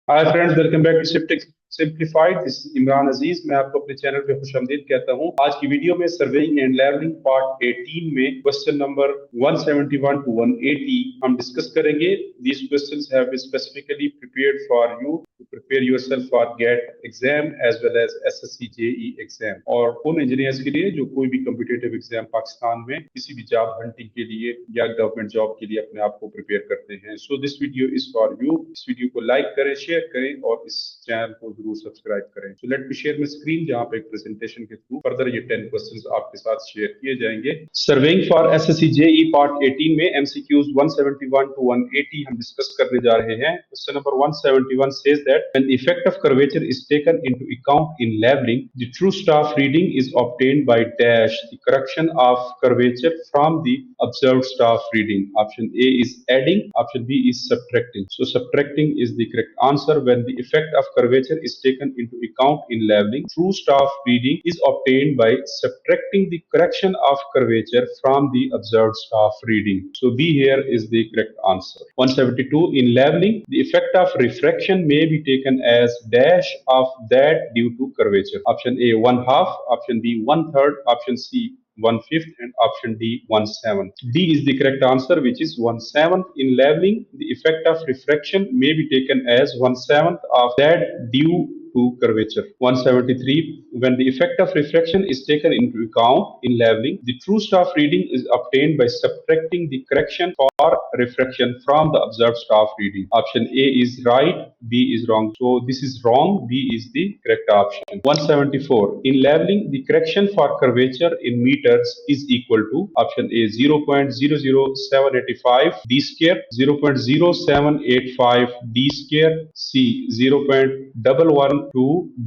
Hi friends, welcome back to SivTech simplified. This is Imran Aziz. मैं आपको अपने चैनल पे खुशामदीद कहता हूं। आज की वीडियो में सर्वेइंग एंड लेवलिंग पार्ट 18 में क्वेश्चन नंबर 171 टू 180 हम डिस्कस करेंगे। These questions have been specifically prepared for you to prepare yourself for GATE exam as well as SSC JE exam, और उन इंजीनियर्स के लिए जो कोई भी कॉम्पिटिटिव एग्जाम पाकिस्तान में किसी भी जॉब हंटिंग के लिए या गवर्नमेंट जॉब के लिए अपने आप को प्रिपेयर करते हैं। So this video is for you. इस वीडियो को लाइक करें, शेयर करें और इस चैनल को जरूर सब्सक्राइब करें। So let me share my screen, जहां पे एक प्रेजेंटेशन के थ्रू फर्दर ये 10 क्वेश्चंस आपके साथ शेयर किए जाएंगे। Surveying for SSC JE part 18 में MCQs 171 टू 180 हम डिस्कस करने जा रहे हैं। Question number 171 says that when the effect of curvature is taken into account in leveling, the true staff reading is obtained by dash the correction of curvature from the observed staff reading. Option A is adding, option B is subtracting. So subtracting is the correct answer. When the effect of curvature is taken into account in leveling, true staff reading is obtained by subtracting the correction of curvature from the observed staff reading. So B here is the correct answer. 172, in leveling, the effect of refraction may be taken as dash of that due to curvature. Option A 1/2, option B 1/3, option C 1/5, and option D 1/7. D is the correct answer, which is 1/7. In leveling, the effect of refraction may be taken as 1/7 of that due to curvature. 173, when the effect of refraction is taken into account in leveling, the true staff reading is obtained by subtracting the correction for refraction from the observed staff reading. Option A is right, B is wrong. So this is wrong, B is the correct option. 174, in leveling, the correction for curvature in meters is equal to option A 0.00785 d square, 0.0785 d square, C 0.112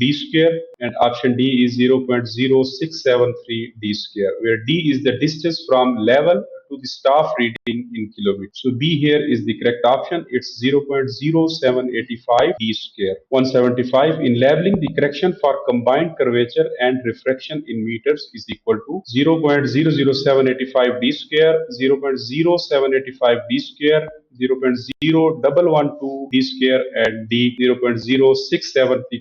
d square, and option D is 0.0673 d square, where D is the distance from level to the staff reading in kilometers. So B here is the correct option. It's 0.0785 d square. 175, in leveling, the correction for combined curvature and refraction in meters is equal to 0.00785 d square, 0.0785 d square, 0.0112 d square, and D 0.0673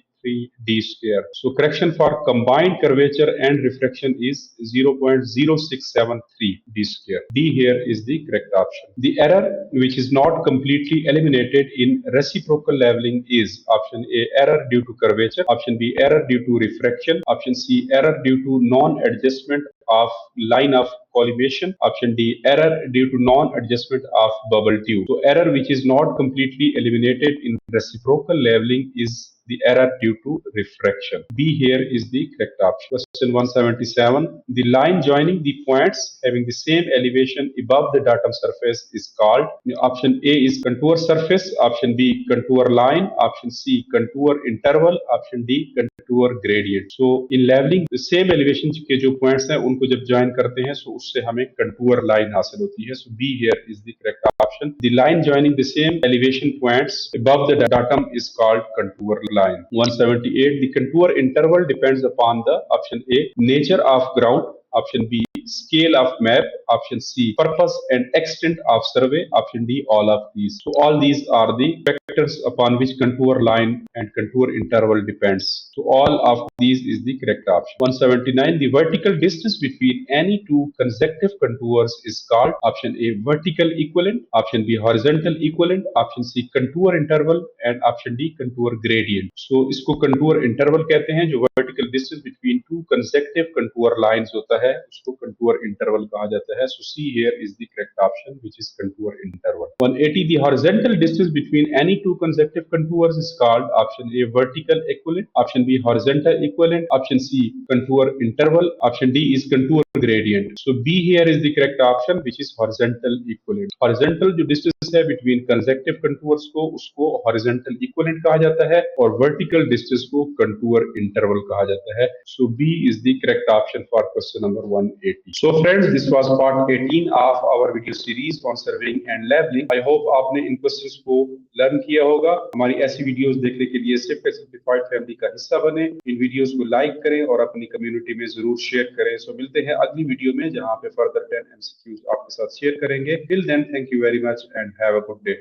d square. So correction for combined curvature and refraction is 0.0673 d square. D here is the correct option. The error which is not completely eliminated in reciprocal leveling is option A error due to curvature, option B error due to refraction, option C error due to non-adjustment of line of collimation, option D error due to non-adjustment of bubble tube. So error which is not completely eliminated in reciprocal leveling is the error due to refraction. B here is the correct option. Question 177, the line joining the points having the same elevation above the datum surface is called. Option A is contour surface, option B contour line, option C contour interval, option D contour gradient. So in leveling, the same elevation के जो points हैं उनको जब join करते हैं so उससे हमें contour line हासिल होती है. So B here is the correct option. The line joining the same elevation points above the datum is called contour line. 178, the contour interval depends upon the option A nature of ground, option B scale of map, option C purpose and extent of survey, option D all of these. So all these are the factors upon which contour line and contour interval depends. So all of these is the correct option. 179, the vertical distance between any two consecutive contours is called option A vertical equivalent, option B horizontal equivalent, option C contour interval, and option D contour gradient. So इसको contour interval कहते हैं. जो vertical distance between two consecutive contour lines होता है उसको contour interval कहा जाता है. So C here is the correct option, which is contour interval. 180, the horizontal distance between any two consecutive contours is called option A vertical equivalent, option B horizontal equivalent, option C contour interval, option D is contour gradient. So B here is the correct option, which is horizontal equivalent. Horizontal जो distance है between consecutive contours को उसको horizontal equivalent कहा जाता है और vertical distance को contour interval कहा जाता है. So B is the correct option for question number 180. So friends, this was part 18 of our video series on surveying and leveling. I hope आपने इन questions को learn किया होगा. हमारी ऐसी videos देखने के लिए SivTech Simplified family का हिस्सा बने. इन videos को like करें और अपनी community में जरूर share करें. So मिलते हैं अगली वीडियो में जहां पे further 10 MCQs आपके साथ शेयर करेंगे. Till then, thank you very much and have a good day.